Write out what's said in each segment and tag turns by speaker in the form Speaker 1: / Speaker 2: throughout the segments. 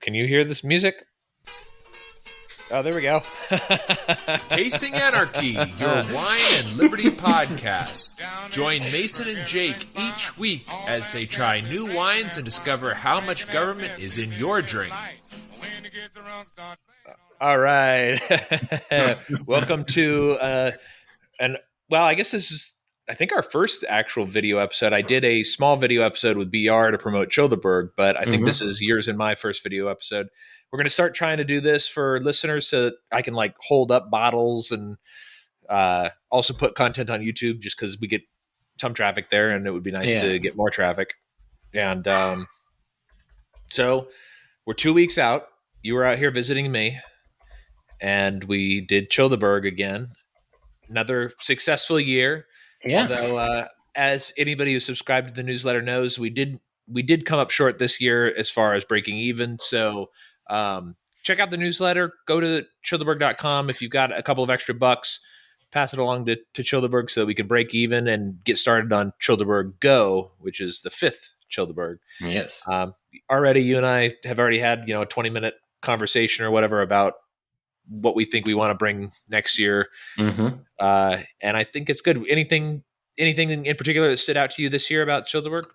Speaker 1: Can you hear this music? Oh, there we go.
Speaker 2: Tasting Anarchy, your wine and liberty podcast. Join Mason and Jake each week as they try new wines and discover how much government is in your drink.
Speaker 1: All right. Welcome to I guess this is I think our first actual video episode. I did a small video episode with BR to promote Chillderburg, but I think this is yours and my first video episode. We're going to start trying to do this for listeners so that I can like hold up bottles and also put content on YouTube just because we get some traffic there and it would be nice to get more traffic. And so we're 2 weeks out. You were out here visiting me and we did Chillderburg again. Another successful year. Yeah. Although, as anybody who subscribed to the newsletter knows, we did come up short this year as far as breaking even. So check out the newsletter. Go to chillderburg.com. If you've got a couple of extra bucks, pass it along to Chillderburg so we can break even and get started on Chillderburg Go, which is the 5th Chillderburg.
Speaker 3: Yes.
Speaker 1: Already, you and I have already had a 20-minute conversation or whatever about what we think we want to bring next year. And I think it's good. Anything in particular that stood out to you this year about Chillderburg?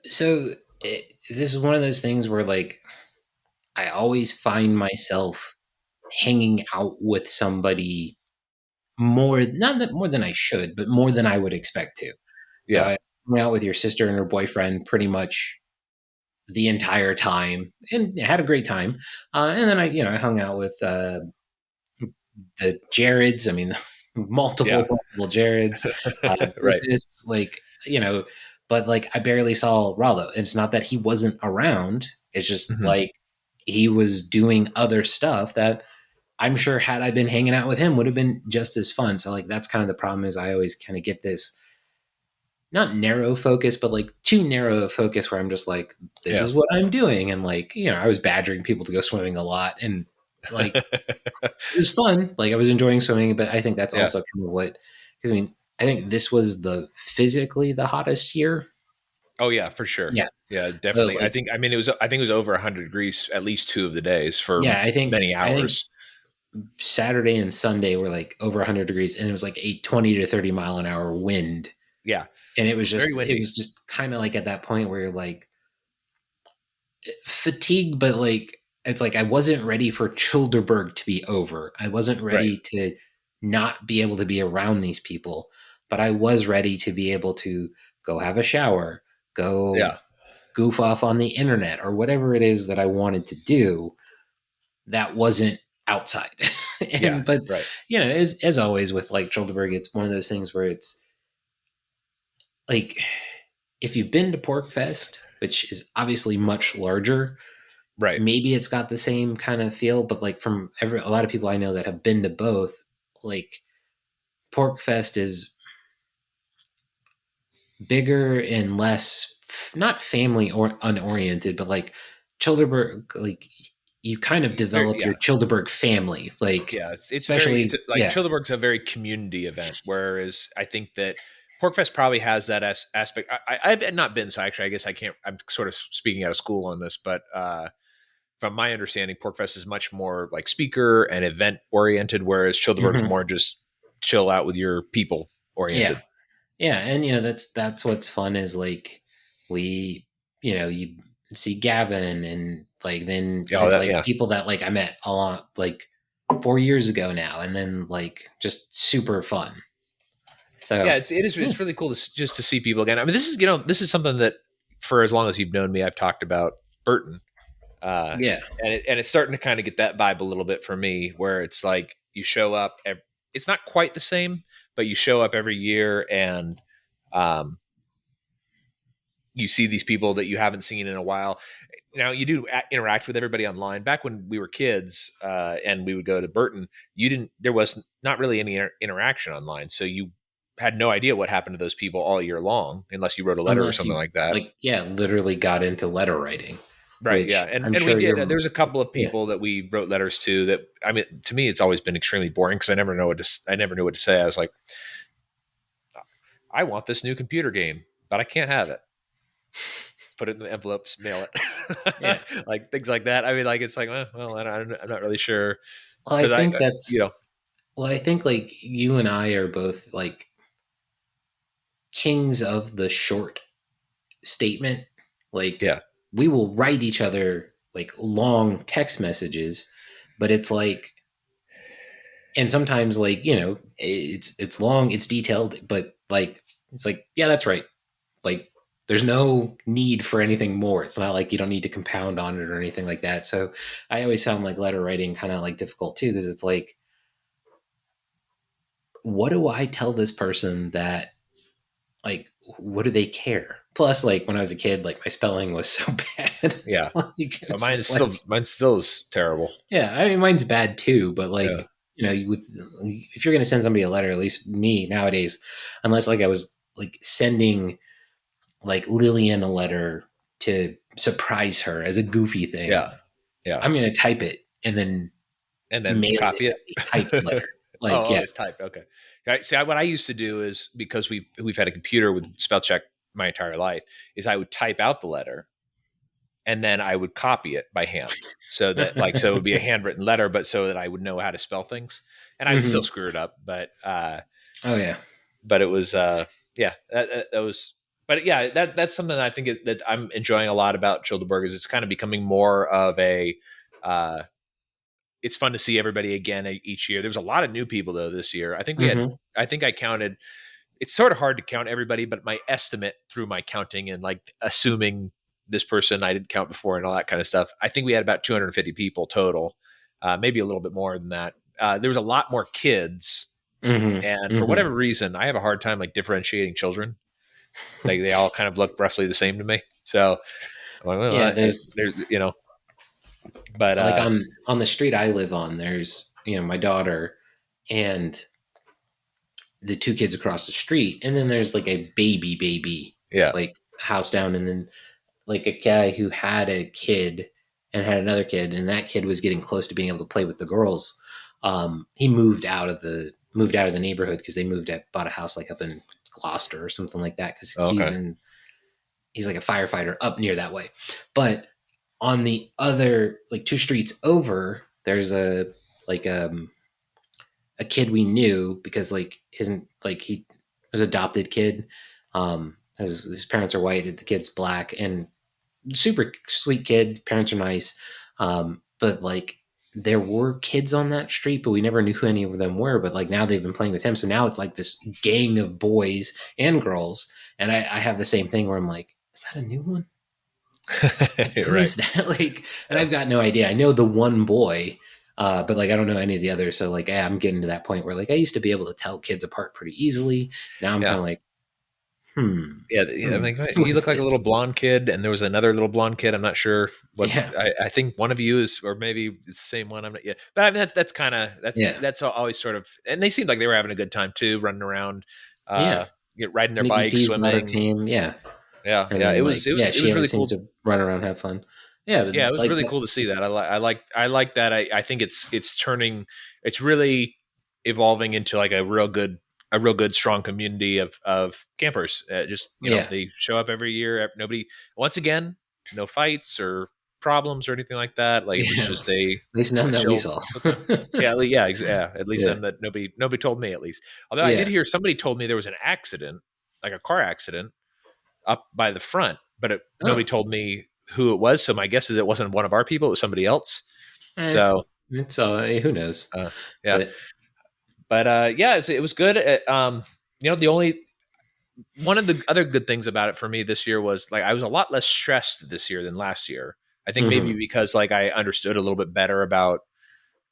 Speaker 3: So this is one of those things where like I always find myself hanging out with somebody more than I should, but more than I would expect to. So I hung out with your sister and her boyfriend pretty much the entire time and had a great time. And then I hung out with the Jareds. I mean, multiple Jareds.
Speaker 1: Right.
Speaker 3: It's like, but like I barely saw Rallo. And it's not that he wasn't around. It's just like he was doing other stuff that I'm sure had I been hanging out with him would have been just as fun. So like that's kind of the problem is I always kind of get this not narrow focus, but like too narrow a focus where I'm just like, this is what I'm doing. And like, I was badgering people to go swimming a lot and like, it was fun. Like I was enjoying swimming, but I think that's also kind of because I think this was physically the hottest year.
Speaker 1: Oh yeah, for sure. Yeah, definitely. Like, I think it was over 100 degrees at least 2 of the days for many hours.
Speaker 3: Saturday and Sunday were like over 100 degrees and it was like a 20 to 30 mile an hour wind.
Speaker 1: Yeah.
Speaker 3: And it was just kind of like at that point where you're like fatigued, but like, it's like, I wasn't ready for Chillderburg to be over. I wasn't ready to not be able to be around these people, but I was ready to be able to go have a shower, go goof off on the internet or whatever it is that I wanted to do that wasn't outside. As always with like Chillderburg, it's one of those things where it's like, if you've been to Porkfest, which is obviously much larger, right? Maybe it's got the same kind of feel, but like from a lot of people I know that have been to both, like Porkfest is bigger and less, not family or unoriented, but like Chillderburg, like you kind of develop your Chillderburg family. Like,
Speaker 1: it's especially Chillderburg's a very community event, whereas I think that Porkfest probably has that aspect. I've not been, so actually, I guess I can't. I'm sort of speaking out of school on this, but from my understanding, Porkfest is much more like speaker and event oriented, whereas Chillderburg is more just chill out with your people oriented.
Speaker 3: Yeah, and that's what's fun is like you see Gavin and like then people that like I met a lot like 4 years ago now, and then like just super fun. So
Speaker 1: it's really cool to see people again. I mean, this is something that for as long as you've known me, I've talked about Burton. And it's starting to kind of get that vibe a little bit for me, where it's like you show up. It's not quite the same, but you show up every year and you see these people that you haven't seen in a while. Now you do interact with everybody online. Back when we were kids and we would go to Burton, there was not really any interaction online, so you had no idea what happened to those people all year long, unless you wrote a letter or something like that.
Speaker 3: Like, literally got into letter writing.
Speaker 1: Right. Yeah. And we did. There's a couple of people that we wrote letters to that, I mean, to me, it's always been extremely boring because I never knew what to say. I was like, I want this new computer game, but I can't have it. put it in the envelopes, mail
Speaker 3: Yeah.
Speaker 1: it, like things like that. I mean, like it's like, well, I'm not really sure
Speaker 3: Well, I
Speaker 1: because
Speaker 3: think
Speaker 1: you
Speaker 3: that's
Speaker 1: know,
Speaker 3: well, I think like you and I are both like kings of the short statement. Like
Speaker 1: yeah,
Speaker 3: we will write each other like long text messages, but it's like, and sometimes like, it's long, it's detailed, but like it's like, yeah, that's right. Like there's no need for anything more. It's not like you don't need to compound on it or anything like that. So I always found like letter writing kind of like difficult too, because it's like, what do I tell this person that, like, what do they care? Plus, like when I was a kid, like my spelling was so bad.
Speaker 1: yeah.
Speaker 3: Like, it
Speaker 1: But
Speaker 3: was just like,
Speaker 1: mine still is terrible.
Speaker 3: yeah, I mean, mine's bad too, but
Speaker 1: Yeah,
Speaker 3: like, with if you're gonna send somebody a letter, at least me nowadays, unless like I was like sending like Lillian a letter to surprise her as a goofy thing,
Speaker 1: yeah, yeah.
Speaker 3: I'm gonna type it and then
Speaker 1: And then
Speaker 3: mail
Speaker 1: copy
Speaker 3: it
Speaker 1: it.
Speaker 3: as a typed letter. Like,
Speaker 1: Oh,
Speaker 3: yeah.
Speaker 1: it's typed. Okay. See, what I used to do is because we've had a computer with spell check my entire life, is I would type out the letter and then I would copy it by hand, so that so it would be a handwritten letter, but so that I would know how to spell things, and I would still
Speaker 3: Hmm.
Speaker 1: screw it up,
Speaker 3: Oh yeah.
Speaker 1: but it was yeah, that was. But yeah, that's something that I think that I'm enjoying a lot about Chillderburg is it's kind of becoming more of a. It's fun to see everybody again each year. There was a lot of new people though this year. I think we had.
Speaker 3: Hmm.
Speaker 1: I think I counted. It's sort of hard to count everybody, but my estimate through my counting and like assuming this person I didn't count before and all that kind of stuff, I think we had about 250 people total, maybe a little bit more than that. There was a lot more kids,
Speaker 3: Hmm.
Speaker 1: and for
Speaker 3: Hmm.
Speaker 1: whatever reason, I have a hard time like differentiating children. Like they all kind of look roughly the same to me. So, I'm like, well,
Speaker 3: Yeah, there's
Speaker 1: there's but
Speaker 3: like on the street I live on, there's my daughter and the two kids across the street, and then there's like a baby
Speaker 1: yeah,
Speaker 3: like house down, and then like a guy who had a kid and had another kid, and that kid was getting close to being able to play with the girls. He moved out of the neighborhood because they bought a house like up in Gloucester or something like that, because
Speaker 1: oh, okay,
Speaker 3: he's like a firefighter up near that way. But on the other like two streets over, there's like a kid we knew because like isn't like he was adopted kid. His parents are white, the kid's black, and super sweet kid. Parents are nice, but like there were kids on that street, but we never knew who any of them were. But like now they've been playing with him, so now it's like this gang of boys and girls. And I have the same thing where I'm like, is that a new one? Like, who
Speaker 1: right,
Speaker 3: is that? Like, and
Speaker 1: yeah,
Speaker 3: I've got no idea. I know the one boy, but like I don't know any of the others. So like, yeah, I'm getting to that point where like I used to be able to tell kids apart pretty easily. Now I'm kind
Speaker 1: yeah.
Speaker 3: of like,
Speaker 1: Yeah, I'm like,
Speaker 3: who
Speaker 1: you
Speaker 3: is
Speaker 1: look like a
Speaker 3: this?
Speaker 1: little blonde kid, and there was another little blonde kid. I'm not sure what's.
Speaker 3: Yeah,
Speaker 1: I think one of you is, or maybe it's the same one. I'm not yet, but I mean that's kind of
Speaker 3: yeah,
Speaker 1: that's always sort of. And they seemed like they were having a good time too, running around,
Speaker 3: yeah.
Speaker 1: riding their
Speaker 3: Nikki
Speaker 1: bikes,
Speaker 3: P's daughter
Speaker 1: swimming.
Speaker 3: came, yeah,
Speaker 1: Yeah,
Speaker 3: and
Speaker 1: yeah.
Speaker 3: then like yeah,
Speaker 1: It
Speaker 3: she
Speaker 1: was really
Speaker 3: always seems
Speaker 1: cool.
Speaker 3: to run around, have fun. Yeah,
Speaker 1: Yeah, it was
Speaker 3: like
Speaker 1: really cool to see that. I like that. I think it's turning. It's really evolving into like a real good strong community of campers. Just
Speaker 3: yeah,
Speaker 1: they show up every year. Nobody once again, no fights or problems or anything like that. Like it was
Speaker 3: yeah.
Speaker 1: just
Speaker 3: At least none
Speaker 1: a
Speaker 3: that we
Speaker 1: chill
Speaker 3: saw.
Speaker 1: chill time. Yeah, yeah, yeah. At least
Speaker 3: Yeah,
Speaker 1: then that nobody told me at least. Although I did
Speaker 3: yeah.
Speaker 1: hear somebody told me there was an accident, like a car accident up by the front, but nobody
Speaker 3: Oh,
Speaker 1: told me who it was. So my guess is it wasn't one of our people; it was somebody else.
Speaker 3: eh,
Speaker 1: So
Speaker 3: it's who knows?
Speaker 1: uh, yeah,
Speaker 3: But
Speaker 1: but yeah, it was good. The only one of the other good things about it for me this year was like I was a lot less stressed this year than last year. I think maybe
Speaker 3: mhm,
Speaker 1: because like I understood a little bit better about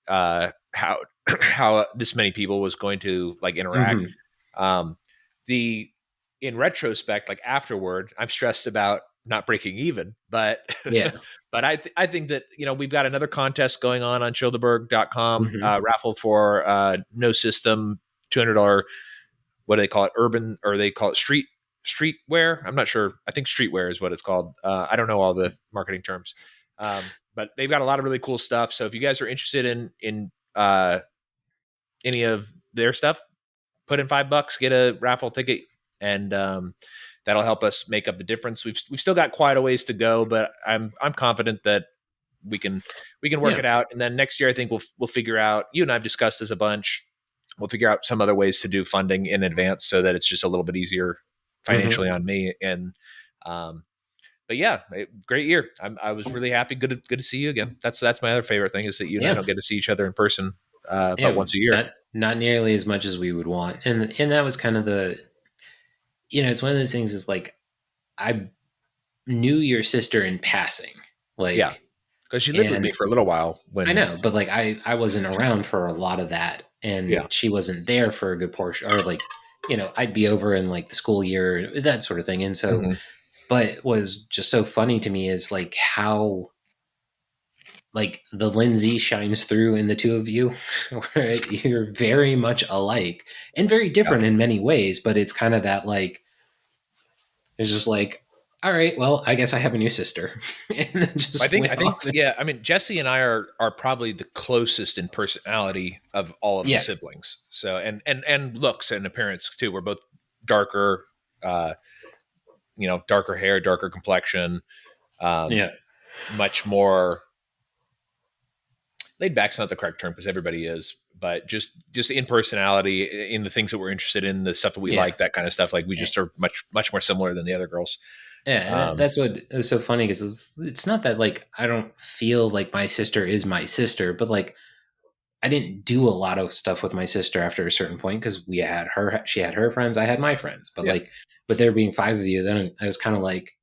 Speaker 1: how how this many people was going to like interact.
Speaker 3: mhm,
Speaker 1: Um, the in retrospect, like afterward, I'm stressed about not breaking even, but
Speaker 3: yeah,
Speaker 1: but I think that we've got another contest going on childerburg.com,
Speaker 3: mhm,
Speaker 1: raffle for no system $200, what do they call it, urban, or they call it streetwear. I'm not sure. I think streetwear is what it's called. I don't know all the marketing terms, but they've got a lot of really cool stuff. So if you guys are interested in any of their stuff, put in $5, get a raffle ticket, and that'll help us make up the difference. We've still got quite a ways to go, but I'm confident that we can work
Speaker 3: Yeah.
Speaker 1: it out. And then next year, I think we'll figure out. You and I've discussed this a bunch. We'll figure out some other ways to do funding in advance so that it's just a little bit easier financially on me. And but yeah, great year. I was really happy. Good to see you again. That's my other favorite thing is that you and I don't get to see each other in person but once a year.
Speaker 3: Not nearly as much as we would want. And that was kind of the, it's one of those things is like, I knew your sister in passing. Like,
Speaker 1: yeah, because she lived with me for a little while.
Speaker 3: I know, but like I wasn't around for a lot of that, and she wasn't there for a good portion, or like, I'd be over in like the school year, that sort of thing. And so, but what was just so funny to me is like how like the Lindsay shines through in the two of you, where you're very much alike and very different in many ways, but it's kind of that like, it's just like, all right, well, I guess I have a new sister. And then just
Speaker 1: I think yeah. I mean, Jesse and I are probably the closest in personality of all of the siblings. So and looks and appearance too. We're both darker, darker hair, darker complexion. Much more laid back's not the correct term because everybody is, but just in personality, in the things that we're interested in, the stuff that we like, that kind of stuff. Like we just are much more similar than the other girls.
Speaker 3: Yeah, that's what is so funny because it's not that like I don't feel like my sister is my sister, but like I didn't do a lot of stuff with my sister after a certain point because she had her friends, I had my friends, but like with there being 5 of you, then I was kind of like,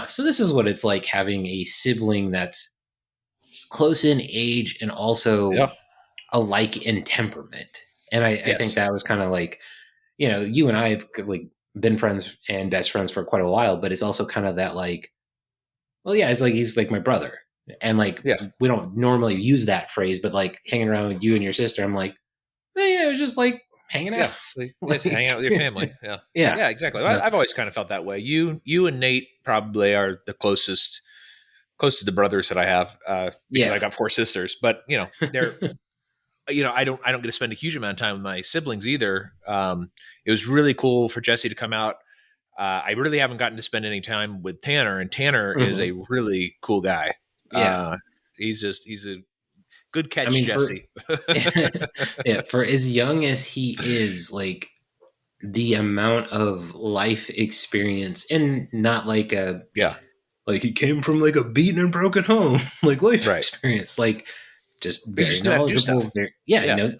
Speaker 3: so this is what it's like having a sibling that's close in age and also alike in temperament. And I think that was kind of like, you and I have like been friends and best friends for quite a while, but it's also kind of that like, well, yeah, it's like he's like my brother. And like we don't normally use that phrase, but like hanging around with you and your sister, I'm like, it was just like hanging out.
Speaker 1: Yeah, it's hanging out with your family. Yeah, exactly. I've always kind of felt that way. You and Nate probably are the closest to the brothers that I have. Because I got 4 sisters, but they're I don't get to spend a huge amount of time with my siblings either. It was really cool for Jesse to come out. I really haven't gotten to spend any time with Tanner, and Tanner is a really cool guy. Yeah, he's a good catch, Jesse.
Speaker 3: For as young as he is, like the amount of life experience, and not like like he came from like a beaten and broken home, like life experience, like just very knowledgeable,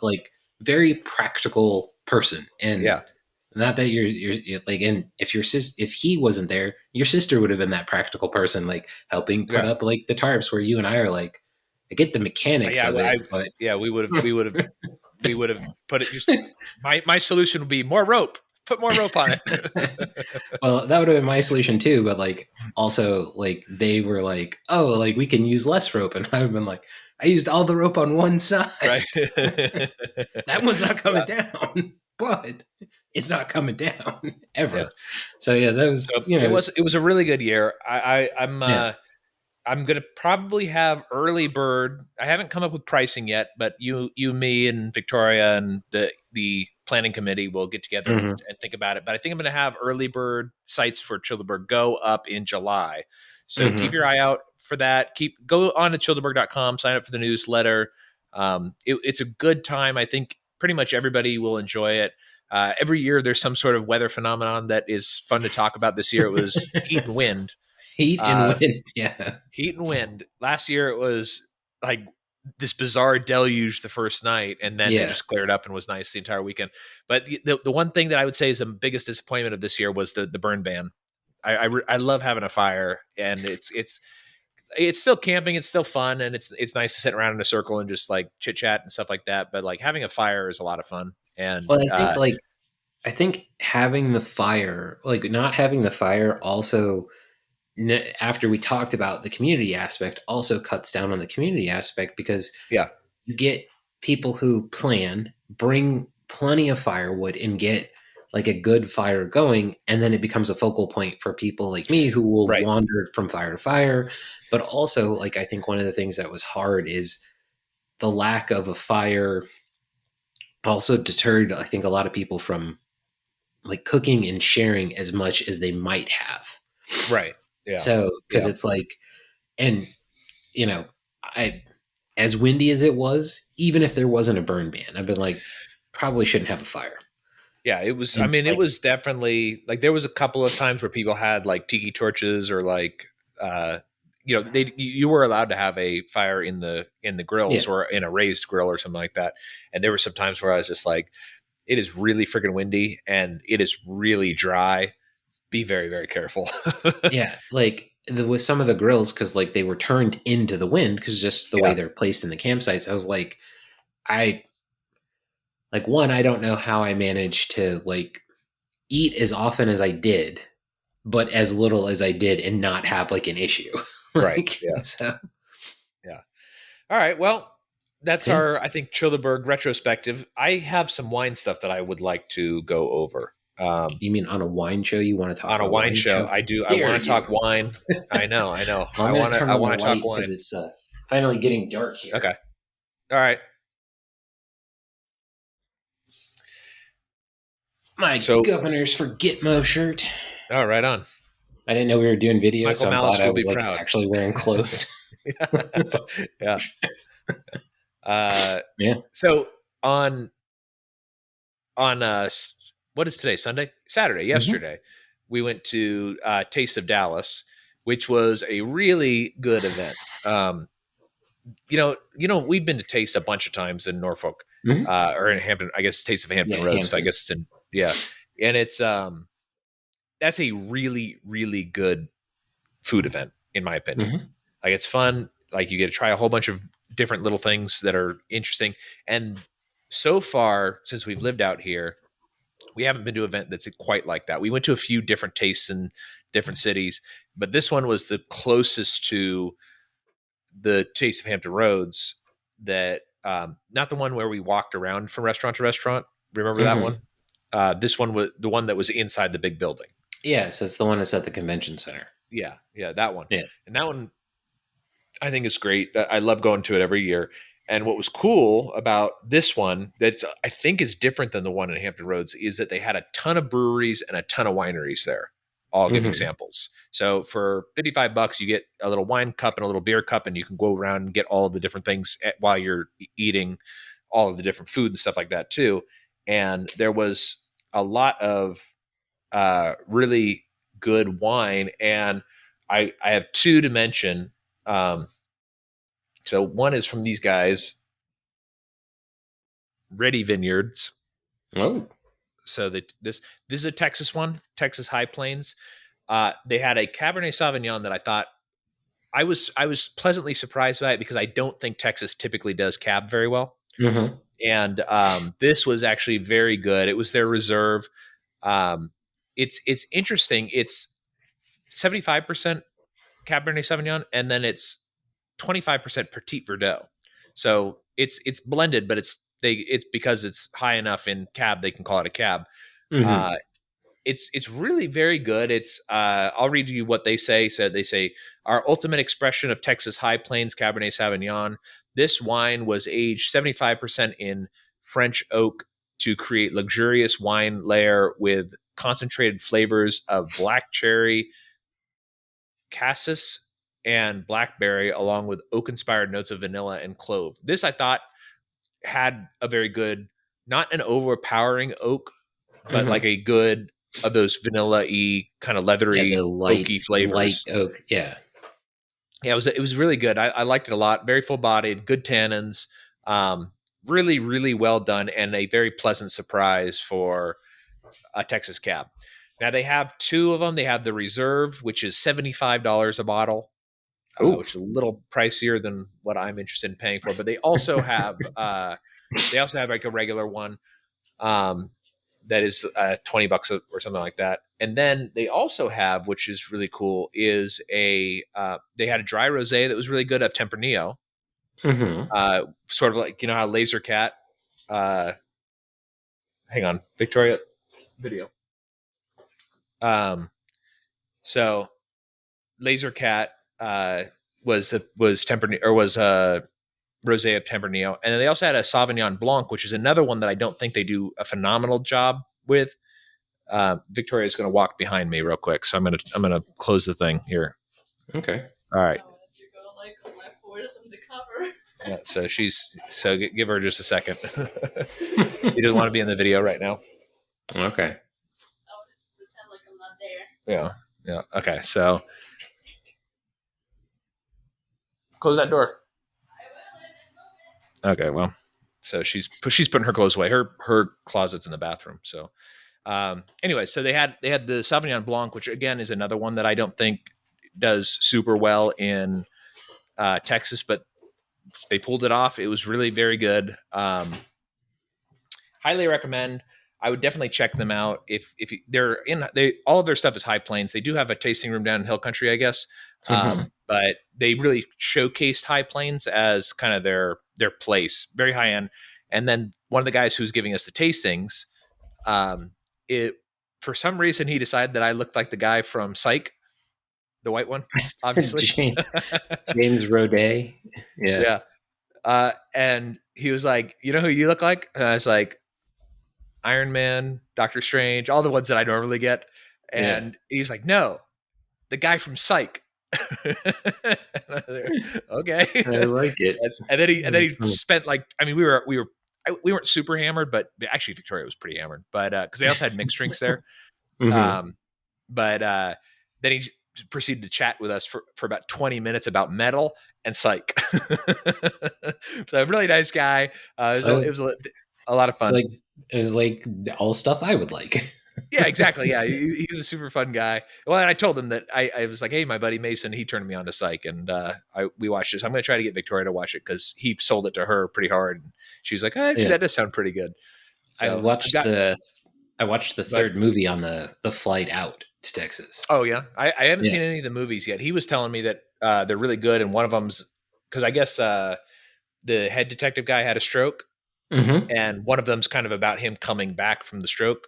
Speaker 3: like very practical person, and not that you're like, and if he wasn't there, your sister would have been that practical person, like helping put up like the tarps, where you and I are like, I get the mechanics of it, but
Speaker 1: we would have put it. Just my solution would be more rope. Put more rope on it.
Speaker 3: Well, that would have been my solution too, but like also like they were like, oh, like we can use less rope, and I've been like, I used all the rope on one side. Right. That one's not coming down, but it's not coming down ever. Yeah. So that was
Speaker 1: it was a really good year. I'm going to probably have early bird. I haven't come up with pricing yet, but you, me, and Victoria and the planning committee will get together and think about it. But I think I'm going to have early bird sites for Chillderburg go up in July. So keep your eye out for that. Go on to chillderburg.com, sign up for the newsletter. It's a good time. I think pretty much everybody will enjoy it. Every year there's some sort of weather phenomenon that is fun to talk about. This year it was heat and wind.
Speaker 3: Heat and wind, yeah.
Speaker 1: Heat and wind. Last year it was like this bizarre deluge the first night, and then it just cleared up and was nice the entire weekend. But the one thing that I would say is the biggest disappointment of this year was the burn ban. I love having a fire, and it's still camping, it's still fun, and it's nice to sit around in a circle and just like chit chat and stuff like that. But like having a fire is a lot of fun. And
Speaker 3: well, I think having the fire, like not having the fire, also after we talked about the community aspect, also cuts down on the community aspect, because you get people who bring plenty of firewood and get like a good fire going, and then it becomes a focal point for people like me who will wander from fire to fire. But also, like, I think one of the things that was hard is the lack of a fire also deterred, I think, a lot of people from like cooking and sharing as much as they might have.
Speaker 1: Right. Yeah.
Speaker 3: So, because
Speaker 1: Yeah.
Speaker 3: it's like, and you know, I, as windy as it was, even if there wasn't a burn ban, I've been like, probably shouldn't have a fire.
Speaker 1: Yeah, it was. I
Speaker 3: And
Speaker 1: mean, it
Speaker 3: like,
Speaker 1: was definitely like there was a couple of times where people had like tiki torches or like, you were allowed to have a fire in the
Speaker 3: yeah,
Speaker 1: grills or in a raised grill or something like that. And there were some times where I was just like, it is really freaking windy and it is really dry. Be very, very careful.
Speaker 3: yeah, like with some of the grills, because like they were turned into the wind, because just the way
Speaker 1: Yeah.
Speaker 3: they're placed in the campsites, I was like, I like one, I don't know how I managed to like eat as often as I did, but as little as I did and not have like an issue.
Speaker 1: Right.
Speaker 3: Like,
Speaker 1: Yeah.
Speaker 3: so
Speaker 1: Yeah. All right. Well, that's
Speaker 3: yeah.
Speaker 1: our, I think, Chillderburg retrospective. I have some wine stuff that I would like to go over.
Speaker 3: You mean on a wine show you want to talk
Speaker 1: On a
Speaker 3: about
Speaker 1: wine
Speaker 3: wine?
Speaker 1: show,
Speaker 3: How
Speaker 1: I do. I
Speaker 3: dare
Speaker 1: want to talk
Speaker 3: you?
Speaker 1: wine. I know. I know.
Speaker 3: Well, I'm going to turn
Speaker 1: I
Speaker 3: on the
Speaker 1: want to talk
Speaker 3: light because
Speaker 1: wine.
Speaker 3: it's finally getting dark here.
Speaker 1: Okay. All right.
Speaker 3: My
Speaker 1: So,
Speaker 3: governor's for Gitmo shirt.
Speaker 1: all right on.
Speaker 3: I didn't know we were doing video,
Speaker 1: Michael
Speaker 3: so I'm
Speaker 1: Malice
Speaker 3: glad I
Speaker 1: will be
Speaker 3: was like
Speaker 1: proud.
Speaker 3: actually wearing clothes.
Speaker 1: Yeah.
Speaker 3: Yeah.
Speaker 1: So on what is today? Saturday. Yesterday, we went to Taste of Dallas, which was a really good event. We've been to Taste a bunch of times in Norfolk,
Speaker 3: Mhm.
Speaker 1: or in Hampton. I guess Taste of Hampton
Speaker 3: Yeah,
Speaker 1: Roads. So I
Speaker 3: Hampton.
Speaker 1: guess it's in, yeah, and it's that's a really, really good food event in my opinion.
Speaker 3: Mhm.
Speaker 1: Like it's fun. Like you get to try a whole bunch of different little things that are interesting. And so far, since we've lived out here, we haven't been to an event that's quite like that. We went to a few different tastes in different cities, but this one was the closest to the Taste of Hampton Roads that not the one where we walked around from restaurant to restaurant. Remember that
Speaker 3: Mhm.
Speaker 1: one? This one was the one that was inside the big building.
Speaker 3: Yeah, so it's the one that's at the convention center.
Speaker 1: Yeah, that one.
Speaker 3: Yeah.
Speaker 1: And that one I think is great. I love going to it every year. And what was cool about this one that's I think is different than the one in Hampton Roads is that they had a ton of breweries and a ton of wineries there, all giving
Speaker 3: Mhm.
Speaker 1: samples. So for $55, you get a little wine cup and a little beer cup, and you can go around and get all of the different things while you're eating all of the different food and stuff like that too. And there was a lot of really good wine, and I have two to mention. So one is from these guys, Ready Vineyards.
Speaker 3: Oh.
Speaker 1: So this is a Texas one, Texas High Plains. They had a Cabernet Sauvignon that I thought I was pleasantly surprised by it because I don't think Texas typically does cab very well.
Speaker 3: Mhm.
Speaker 1: And this was actually very good. It was their reserve. It's interesting. It's 75% Cabernet Sauvignon, and then it's 25% Petit Verdot. So it's blended, but it's because it's high enough in cab they can call it a cab.
Speaker 3: Mhm.
Speaker 1: Uh, it's really very good. It's I'll read you what they say. So they say our ultimate expression of Texas High Plains Cabernet Sauvignon. This wine was aged 75% in French oak to create luxurious wine layer with concentrated flavors of black cherry, cassis, and blackberry, along with oak inspired notes of vanilla and clove. This I thought had a very good, not an overpowering oak, but like
Speaker 3: Mhm.
Speaker 1: a good of those vanilla-y kind of
Speaker 3: Yeah, the
Speaker 1: leathery
Speaker 3: light
Speaker 1: oaky
Speaker 3: light
Speaker 1: flavors.
Speaker 3: oak. Yeah.
Speaker 1: Yeah, it was really good. I liked it a lot. Very full bodied, good tannins, really really well done, and a very pleasant surprise for a Texas cab. Now they have two of them. They have the Reserve, which is $75 a bottle,
Speaker 3: Oh.
Speaker 1: which is a little pricier than what I'm interested in paying for. But they also have like a regular one um, that is $20 or something like that. And then they also have, which is really cool, is they had a dry rosé that was really good of Tempranillo,
Speaker 3: Mhm.
Speaker 1: sort of like how Laser Cat. Hang on, Victoria video. So Laser Cat was Tempranillo or was rosé of Tempranillo, and then they also had a Sauvignon Blanc, which is another one that I don't think they do a phenomenal job with. Victoria's going to walk behind me real quick, so I'm gonna close the thing here.
Speaker 3: Okay.
Speaker 1: All right. Yeah, so give her just a second. She doesn't want to be in the video right now.
Speaker 3: Okay.
Speaker 1: Yeah. Okay, so close that door. Okay, well, so she's putting her clothes away. Her closet's in the bathroom. So, anyway, so they had the Sauvignon Blanc, which again is another one that I don't think does super well in Texas, but they pulled it off. It was really very good. Highly recommend. I would definitely check them out if they're in. All of their stuff is High Plains. They do have a tasting room down in Hill Country, I guess, but they really showcased High Plains as kind of their place, very high end. And then one of the guys who's giving us the tastings, it for some reason he decided that I looked like the guy from Psych, the white one, obviously.
Speaker 3: James Roday.
Speaker 1: Yeah. And he was like, "You know who you look like?" And I was like, "Iron Man, Doctor Strange, all the ones that I normally get." And he was like, "No, the guy from Psych." Okay,
Speaker 3: I like it.
Speaker 1: And then he spent like, I mean, we weren't super hammered, but actually Victoria was pretty hammered, but because they also had mixed drinks there. But then he proceeded to chat with us for about 20 minutes about metal and Psych. So a really nice guy. It was a lot of fun.
Speaker 3: It was like all stuff I would like.
Speaker 1: Yeah, exactly. Yeah, he was a super fun guy. Well, and I told him that I was like, "Hey, my buddy Mason, he turned me on to Psych, and we watched this. I'm going to try to get Victoria to watch it because he sold it to her pretty hard." And she was like, "Actually, that does sound pretty good."
Speaker 3: So I watched the third movie on the flight out to Texas.
Speaker 1: Oh yeah, I haven't seen any of the movies yet. He was telling me that they're really good, and one of them's because I guess the head detective guy had a stroke, and one of them's kind of about him coming back from the stroke.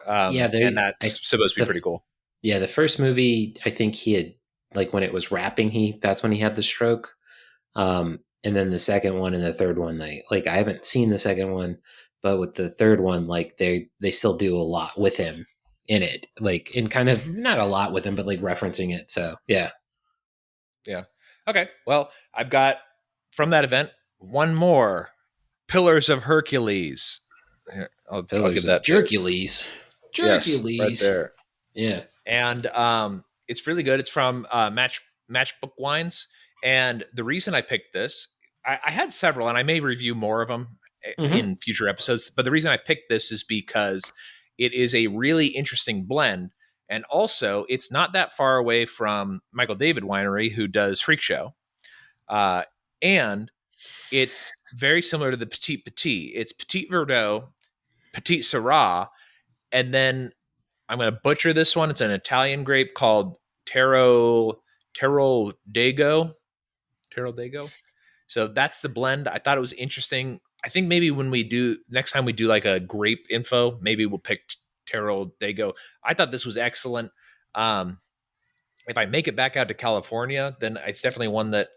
Speaker 1: And that's supposed to be pretty cool.
Speaker 3: Yeah, the first movie, I think he had, like, when it was wrapping, that's when he had the stroke. And then the second one and the third one, I haven't seen the second one, but with the third one, like they still do a lot with him in it, like in kind of not a lot with him, but like referencing it. So yeah.
Speaker 1: Okay, well, I've got from that event one more, Pillars of Hercules. Here, I'll give that
Speaker 3: Hercules.
Speaker 1: Yes, right there.
Speaker 3: Yeah.
Speaker 1: And it's really good. It's from Matchbook Wines. And the reason I picked this, I had several, and I may review more of them in future episodes. But the reason I picked this is because it is a really interesting blend. And also, it's not that far away from Michael David Winery, who does Freak Show. And it's very similar to the Petit. It's Petit Verdot, Petit Syrah, and then I'm going to butcher this one. It's an Italian grape called Terro Dago. So that's the blend. I thought it was interesting. I think maybe when next time we do like a grape info, maybe we'll pick Terro Dago. I thought this was excellent. If I make it back out to California, then it's definitely one that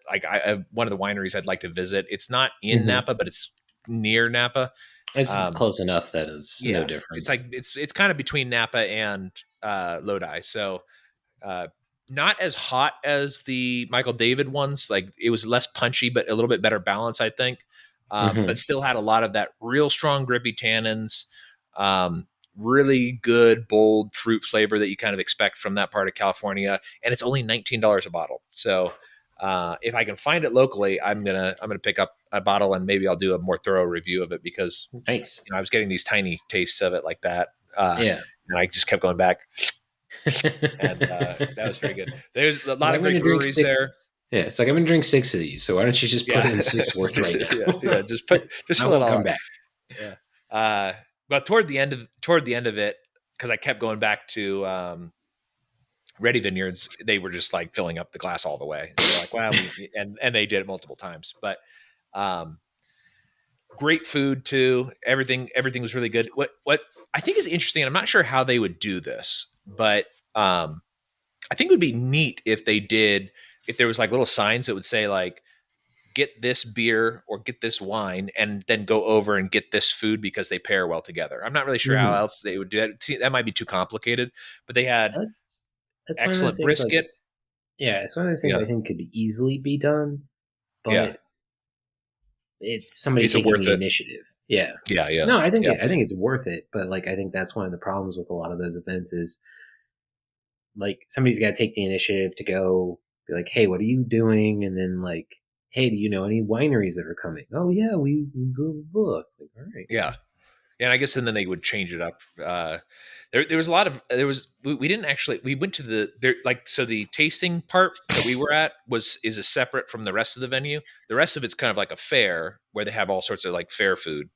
Speaker 1: one of the wineries I'd like to visit. It's not in Napa, but it's near Napa.
Speaker 3: It's close enough that it's no difference.
Speaker 1: It's kind of between Napa and Lodi. So not as hot as the Michael David ones. Like it was less punchy, but a little bit better balance, I think. But still had a lot of that real strong grippy tannins. Really good, bold fruit flavor that you kind of expect from that part of California. And it's only $19 a bottle. So if I can find it locally, I'm gonna pick up a bottle and maybe I'll do a more thorough review of it because
Speaker 3: nice.
Speaker 1: I was getting these tiny tastes of it like that. And I just kept going back. And that was very good. There's a lot of great breweries there.
Speaker 3: Yeah, it's like I'm gonna drink 6 of these. So why don't you just put it in 6 worth right now?
Speaker 1: Just fill it all
Speaker 3: come
Speaker 1: up.
Speaker 3: Back.
Speaker 1: Yeah. But toward the end of it, because I kept going back to Ready Vineyards, they were just like filling up the glass all the way. They were like, "Wow," and they did it multiple times. But great food too. Everything was really good. What I think is interesting, and I'm not sure how they would do this, but I think it would be neat if there was like little signs that would say like get this beer or get this wine and then go over and get this food because they pair well together. I'm not really sure how
Speaker 3: Mhm.
Speaker 1: else they would do that. See, that might be too complicated, but they had
Speaker 3: That's one of those
Speaker 1: excellent
Speaker 3: things. Like,
Speaker 1: brisket.
Speaker 3: yeah, it's one of those things I
Speaker 1: Yeah.
Speaker 3: think could easily be done,
Speaker 1: Yeah.
Speaker 3: but it's somebody
Speaker 1: Is it
Speaker 3: taking
Speaker 1: worth
Speaker 3: the
Speaker 1: it?
Speaker 3: initiative. Yeah.
Speaker 1: Yeah. Yeah.
Speaker 3: No,
Speaker 1: Yeah.
Speaker 3: I think it's worth it, but like I think that's one of the problems with a lot of those events is like somebody's got to take the initiative to go be like, "Hey, what are you doing?" And then like, "Hey, do you know any wineries that are coming?" "Oh yeah, we blah blah blah." It's like, all right.
Speaker 1: Yeah. And I guess then they would change it up. There was a lot of we didn't actually we went to the there like so the tasting part that we were at is a separate from the rest of the venue. The rest of it's kind of like a fair where they have all sorts of like fair food.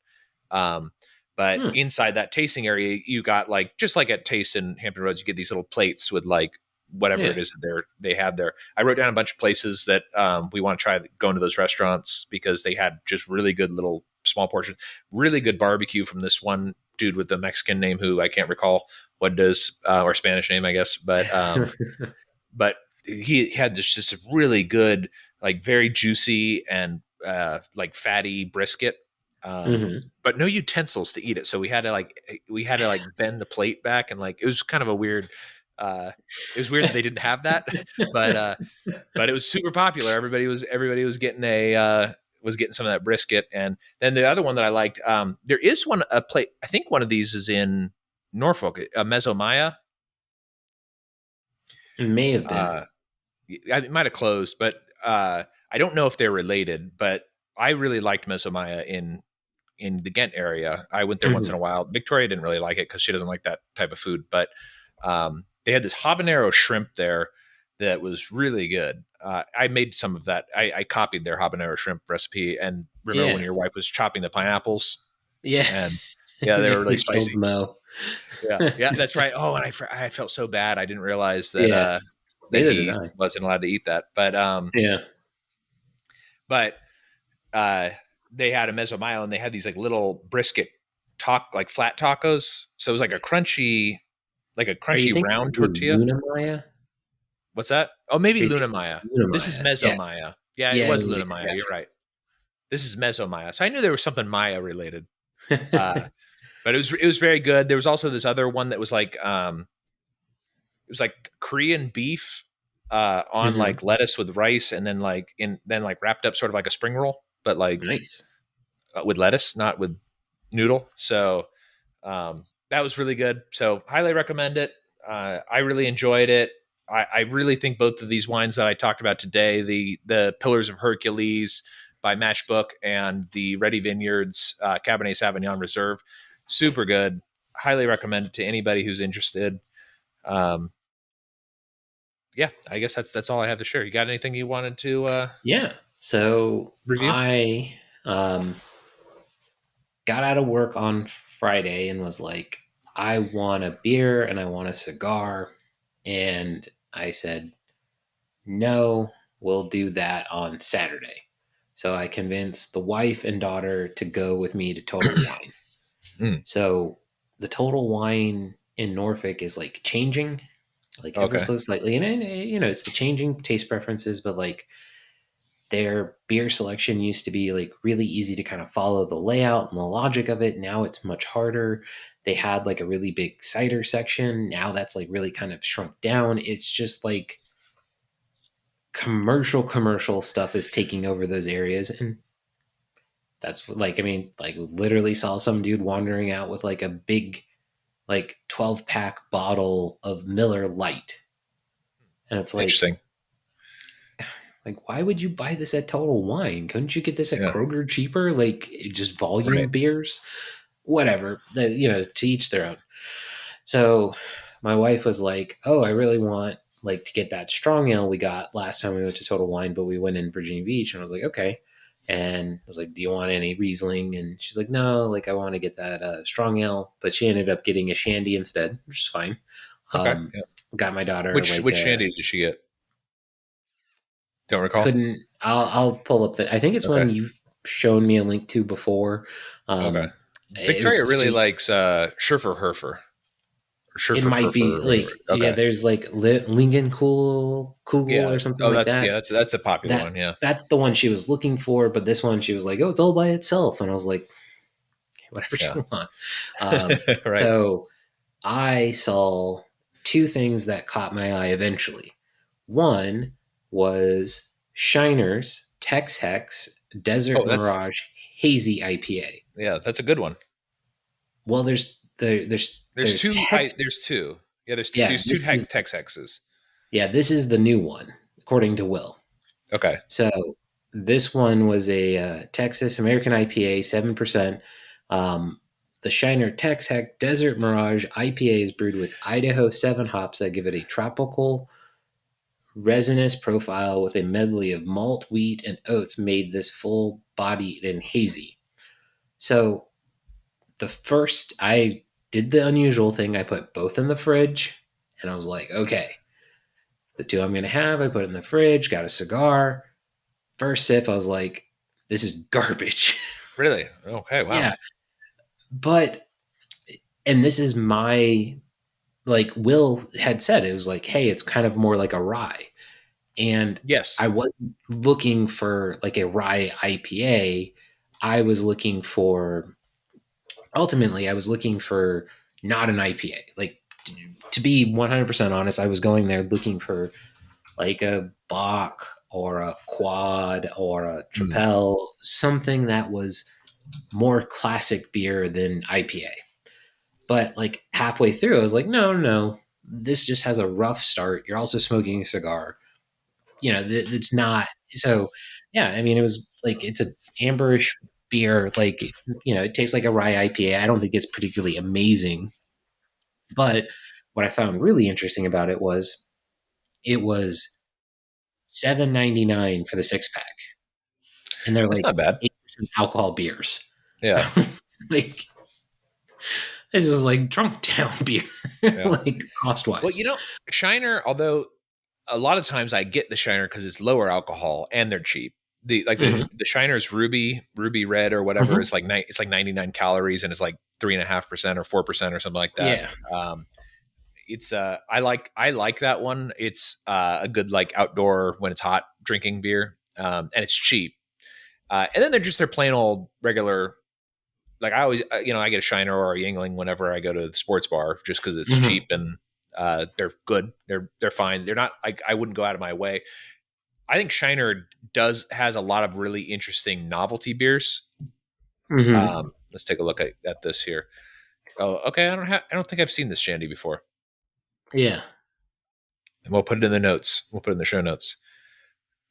Speaker 1: Um, but
Speaker 3: Hmm.
Speaker 1: inside that tasting area, you got like just like at Taste in Hampton Roads, you get these little plates with like whatever
Speaker 3: Yeah.
Speaker 1: it is that they have there. I wrote down a bunch of places that we want to try going to those restaurants because they had just really good little small portions, really good barbecue from this one dude with the Mexican name who I can't recall what it is or Spanish name, I guess, but he had this just really good, like very juicy and like fatty brisket,
Speaker 3: hmm
Speaker 1: but no utensils to eat it. So we had to like bend the plate back and like it was kind of a weird. It was weird that they didn't have that, but but it was super popular. Everybody was getting was getting some of that brisket, and then the other one that I liked. There is a plate. I think one of these is in Norfolk, a Mezzomaya.
Speaker 3: It may have been.
Speaker 1: Uh, it might have closed, but I don't know if they're related. But I really liked Mezzomaya in the Ghent area. I went there once in
Speaker 3: hmm
Speaker 1: a while. Victoria didn't really like it because she doesn't like that type of food. But they had this habanero shrimp there that was really good. I made some of that. I copied their habanero shrimp recipe. And remember when
Speaker 3: Yeah.
Speaker 1: your wife was chopping the pineapples?
Speaker 3: Yeah.
Speaker 1: And yeah, they were really
Speaker 3: They killed
Speaker 1: spicy.
Speaker 3: Mo.
Speaker 1: Yeah, yeah, that's right. Oh, and I felt so bad. I didn't realize that
Speaker 3: Yeah.
Speaker 1: that
Speaker 3: Neither did
Speaker 1: he
Speaker 3: I.
Speaker 1: wasn't allowed to eat that.
Speaker 3: Yeah.
Speaker 1: But uh, they had a mesomayo and they had these like little brisket like flat tacos. So it was like a
Speaker 3: Are you
Speaker 1: crunchy
Speaker 3: thinking
Speaker 1: round
Speaker 3: maybe
Speaker 1: tortilla.
Speaker 3: Luna Maya?
Speaker 1: What's that? Oh, maybe
Speaker 3: Are you
Speaker 1: Luna
Speaker 3: thinking
Speaker 1: Maya.
Speaker 3: Luna
Speaker 1: This is
Speaker 3: Maya? Yeah.
Speaker 1: Mesomaya. Yeah, it
Speaker 3: Yeah.
Speaker 1: was
Speaker 3: Yeah.
Speaker 1: Luna Maya.
Speaker 3: Yeah.
Speaker 1: You're right. This is Mesomaya. So I knew there was something Maya related. Uh,
Speaker 3: Gotcha.
Speaker 1: but it was very good. There was also this other one that was like it was like Korean beef on
Speaker 3: hmm
Speaker 1: like lettuce with rice and then like wrapped up sort of like a spring roll, but like
Speaker 3: Nice.
Speaker 1: with lettuce, not with noodle. So that was really good. So highly recommend it. I really enjoyed it. I really think both of these wines that I talked about today, the Pillars of Hercules by Matchbook and the Ready Vineyards Cabernet Sauvignon Reserve, super good. Highly recommend it to anybody who's interested. Um, yeah, I guess that's all I have to share. You got anything you wanted to
Speaker 3: Yeah. So
Speaker 1: review?
Speaker 3: I got out of work on Friday and was like, I want a beer and I want a cigar. And I said, no, we'll do that on Saturday. So I convinced the wife and daughter to go with me to Total Wine.
Speaker 1: Mm,
Speaker 3: So the Total Wine in Norfolk is like changing, like ever
Speaker 1: okay.
Speaker 3: so slightly. And, it's the changing taste preferences, but like their beer selection used to be like really easy to kind of follow the layout and the logic of it. Now it's much harder. They had like a really big cider section. Now that's like really kind of shrunk down. It's just like commercial stuff is taking over those areas. And that's like, I mean, like literally saw some dude wandering out with like a big, like 12-pack bottle of Miller Lite. And it's
Speaker 1: Interesting.
Speaker 3: like, why would you buy this at Total Wine? Couldn't you get this at
Speaker 1: Yeah.
Speaker 3: Kroger cheaper? Like, just volume
Speaker 1: Right.
Speaker 3: beers? Whatever. To each their own. So my wife was like, oh, I really want like to get that strong ale we got last time we went to Total Wine, but we went in Virginia Beach. And I was like, okay. And I was like, do you want any Riesling? And she's like, no, like I want to get that strong ale. But she ended up getting a shandy instead, which is fine.
Speaker 1: Okay.
Speaker 3: Um,
Speaker 1: Yeah.
Speaker 3: got my daughter like
Speaker 1: Which shandy did she get? Don't recall.
Speaker 3: couldn't I'll pull up the I think it's
Speaker 1: Okay.
Speaker 3: one you've shown me a link to before.
Speaker 1: Okay.
Speaker 3: It
Speaker 1: Victoria
Speaker 3: was
Speaker 1: really
Speaker 3: just
Speaker 1: likes Schurfer Herfer. Sure,
Speaker 3: It might be like, yeah,
Speaker 1: okay.
Speaker 3: there's like Lingen Kugel
Speaker 1: Yeah.
Speaker 3: or something
Speaker 1: Oh,
Speaker 3: like
Speaker 1: that's
Speaker 3: that.
Speaker 1: that's a popular
Speaker 3: That
Speaker 1: one. Yeah.
Speaker 3: that's the one she was looking for, but this one she was like, oh, it's all by itself, and I was like, whatever
Speaker 1: Yeah.
Speaker 3: you want. Um,
Speaker 1: Right.
Speaker 3: so I saw two things that caught my eye eventually. One was Shiner's Tex Hex Desert
Speaker 1: Oh, that's
Speaker 3: Mirage Hazy IPA.
Speaker 1: yeah, that's a good one.
Speaker 3: Well, there's Hex.
Speaker 1: There's two. Yeah,
Speaker 3: Yeah,
Speaker 1: there's two Tex Hexes.
Speaker 3: this is the new one according to Will.
Speaker 1: Okay.
Speaker 3: So this one was a Texas American IPA, 7%. The Shiner Tex Hex Desert Mirage IPA is brewed with Idaho 7 hops that give it a tropical resinous profile with a medley of malt, wheat, and oats made this full bodied and hazy. So the first, I did the unusual thing. I put both in the fridge and I was like, okay, the two I'm going to have, I put in the fridge, got a cigar. First sip, I was like, this is garbage.
Speaker 1: Really? Okay. Wow.
Speaker 3: Yeah. But, and this is my, like Will had said, it was like, hey, it's kind of more like a rye. And
Speaker 1: Yes.
Speaker 3: I wasn't looking for like a rye IPA. I was looking for, ultimately, I was looking for not an IPA. Like, to be 100% honest, I was going there looking for like a Bach or a Quad or a
Speaker 1: Mm.
Speaker 3: Trapel, something that was more classic beer than IPA. But like halfway through, I was like, no, this just has a rough start. You're also smoking a cigar. It's not. So yeah, I mean, it was like, it's a amberish beer. Like, it tastes like a rye IPA. I don't think it's particularly amazing. But what I found really interesting about it was $7.99 for the 6 pack, and they're
Speaker 1: That's
Speaker 3: like
Speaker 1: not bad.
Speaker 3: 8% alcohol beers.
Speaker 1: Yeah.
Speaker 3: Like, this is like drunk town beer,
Speaker 1: Yeah.
Speaker 3: like cost
Speaker 1: Well,
Speaker 3: wise.
Speaker 1: Shiner, although a lot of times I get the Shiner because it's lower alcohol and they're cheap.
Speaker 3: Hmm.
Speaker 1: The Shiner's Ruby Red or whatever
Speaker 3: Hmm.
Speaker 1: is like it's like 99 calories and it's like 3.5% or 4% or something like that.
Speaker 3: Yeah.
Speaker 1: It's I like that one. It's a good like outdoor when it's hot drinking beer, and it's cheap. And then they're just their plain old regular. Like I always, I get a Shiner or a Yingling whenever I go to the sports bar, just because it's
Speaker 3: Hmm.
Speaker 1: cheap and they're good. They're fine. They're not like I wouldn't go out of my way. I think Shiner has a lot of really interesting novelty beers.
Speaker 3: Hmm.
Speaker 1: Let's take a look at this here. Oh, okay. I don't think I've seen this shandy before.
Speaker 3: Yeah.
Speaker 1: And we'll put it in the notes. We'll put it in the show notes.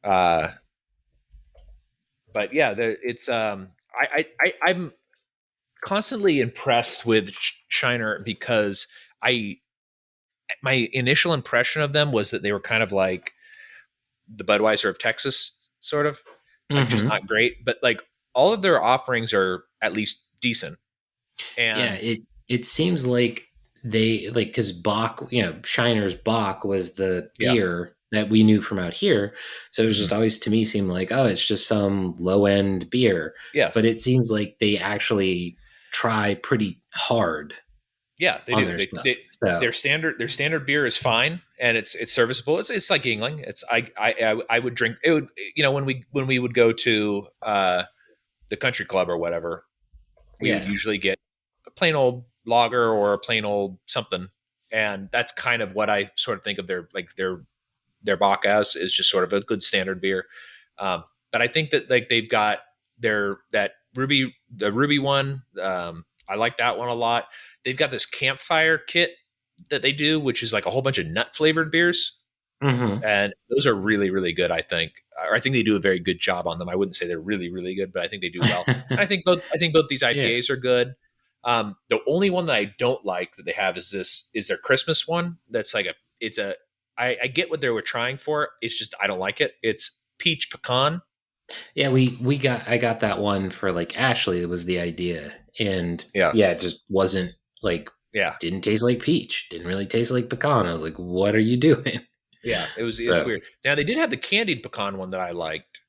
Speaker 1: Uh, but yeah, it's I'm constantly impressed with Shiner because I my initial impression of them was that they were kind of like the Budweiser of Texas, sort of like just
Speaker 3: Hmm.
Speaker 1: not great, but like all of their offerings are at least decent.
Speaker 3: Yeah.
Speaker 1: And
Speaker 3: It seems like they, like, because Bach, Shiner's Bach was the
Speaker 1: yeah,
Speaker 3: beer that we knew from out here. So it was
Speaker 1: mhm.
Speaker 3: just always, to me, seemed like, oh, it's just some low end beer.
Speaker 1: Yeah,
Speaker 3: But it seems like they actually try pretty hard
Speaker 1: yeah, they
Speaker 3: on
Speaker 1: do.
Speaker 3: their stuff. So
Speaker 1: Their standard beer is fine and it's serviceable. It's like Yingling. It's I would drink it would when we would go to the country club or whatever, we would
Speaker 3: yeah.
Speaker 1: usually get a plain old lager or a plain old something, and that's kind of what I sort of think of their Bach as, is just sort of a good standard beer. But I think that like they've got the Ruby one. I like that one a lot. They've got this campfire kit that they do, which is like a whole bunch of nut flavored beers,
Speaker 3: Hmm.
Speaker 1: and those are really really good. I think, or I think they do a very good job on them. I wouldn't say they're really really good, but I think they do well. And I think both these
Speaker 3: Yeah.
Speaker 1: IPAs are good. The only one that I don't like that they have is their Christmas one. That's like I get what they were trying for. It's just I don't like it. It's peach pecan.
Speaker 3: Yeah, I got that one for like Ashley. It was the idea, and
Speaker 1: Yeah,
Speaker 3: yeah, it just wasn't like,
Speaker 1: yeah,
Speaker 3: didn't taste like peach, didn't really taste like pecan. I was like, what are you doing?
Speaker 1: yeah. It's
Speaker 3: So,
Speaker 1: weird. Now they did have the candied pecan one that I liked.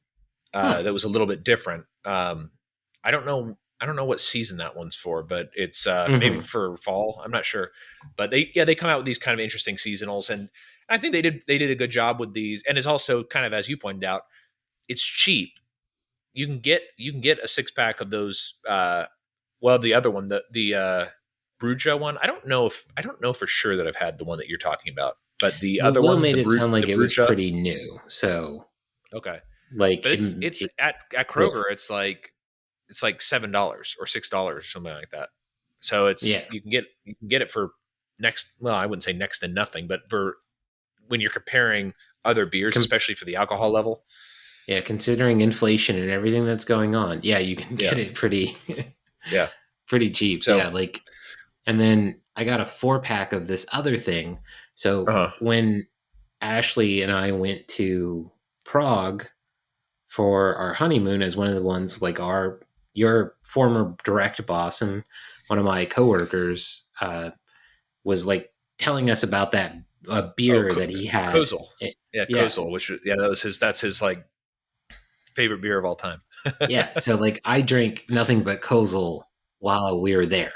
Speaker 3: huh.
Speaker 1: That was a little bit different. I don't know. I don't know what season that one's for, but it's maybe
Speaker 3: Hmm.
Speaker 1: for fall. I'm not sure, but they come out with these kind of interesting seasonals, and I think they did a good job with these. And it's also kind of, as you pointed out, it's cheap. You can get a 6 pack of those. Well, the other one, the Bruja one. I don't know for sure that I've had the one that you're talking about, but the
Speaker 3: Well,
Speaker 1: other
Speaker 3: Will
Speaker 1: one,
Speaker 3: made it sound
Speaker 1: the
Speaker 3: like it was
Speaker 1: Bruja.
Speaker 3: pretty new, so
Speaker 1: Okay,
Speaker 3: like
Speaker 1: but it's
Speaker 3: it
Speaker 1: at
Speaker 3: yeah,
Speaker 1: Kroger. It's like $7 or $6 or something like that. So it's
Speaker 3: yeah.
Speaker 1: you can get it for next. Well, I wouldn't say next to nothing, but for when you're comparing other beers,
Speaker 3: Com-
Speaker 1: especially for the alcohol level.
Speaker 3: yeah, considering inflation and everything that's going on, yeah, you can
Speaker 1: Yeah,
Speaker 3: get it pretty
Speaker 1: yeah.
Speaker 3: pretty cheap.
Speaker 1: So,
Speaker 3: Yeah, like, and then I got a 4 pack of this other thing. So
Speaker 1: uh
Speaker 3: when Ashley and I went to Prague for our honeymoon, as one of the ones like our your former direct boss and one of my coworkers was like telling us about that
Speaker 1: oh,
Speaker 3: beer that he had.
Speaker 1: Kozel. Yeah,
Speaker 3: Yeah,
Speaker 1: Kozel, that's his like favorite beer of all time.
Speaker 3: yeah. So like I drank nothing but Kozel while we were there,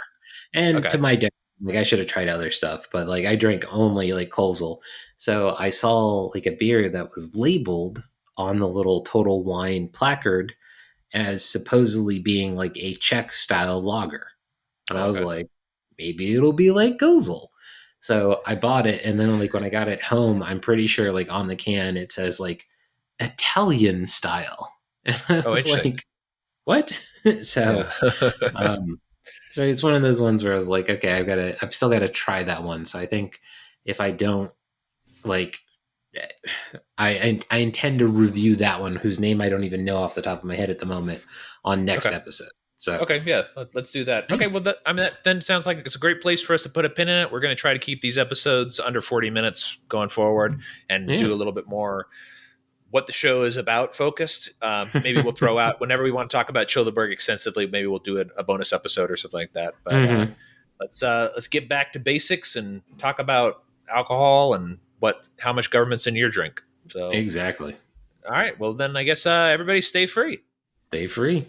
Speaker 3: and to
Speaker 1: Okay.
Speaker 3: my like I should have tried other stuff, but like I drank only like Kozel. So I saw like a beer that was labeled on the little Total Wine placard as supposedly being like a Czech style lager. And I was
Speaker 1: Okay.
Speaker 3: like, maybe it'll be like Gozel. So I bought it, and then like when I got it home, I'm pretty sure like on the can it says like Italian style, and I
Speaker 1: Oh,
Speaker 3: was
Speaker 1: interesting.
Speaker 3: like, what? so
Speaker 1: Yeah.
Speaker 3: um, so it's one of those ones where I was like, okay, I've still got to try that one. So I think if I don't like, I intend to review that one, whose name I don't even know off the top of my head at the moment, on next
Speaker 1: Okay.
Speaker 3: episode. So
Speaker 1: Okay, yeah, let's do that.
Speaker 3: yeah,
Speaker 1: Okay, well, that then sounds like it's a great place for us to put a pin in it. We're going to try to keep these episodes under 40 minutes going forward and
Speaker 3: yeah.
Speaker 1: do a little bit more what the show is about focused. Maybe we'll throw out whenever we want to talk about Chillderburg extensively. Maybe we'll do a bonus episode or something like that. But
Speaker 3: Hmm.
Speaker 1: let's get back to basics and talk about alcohol and how much government's in your drink. So,
Speaker 3: Exactly.
Speaker 1: all right, well then I guess everybody stay free.
Speaker 3: Stay free.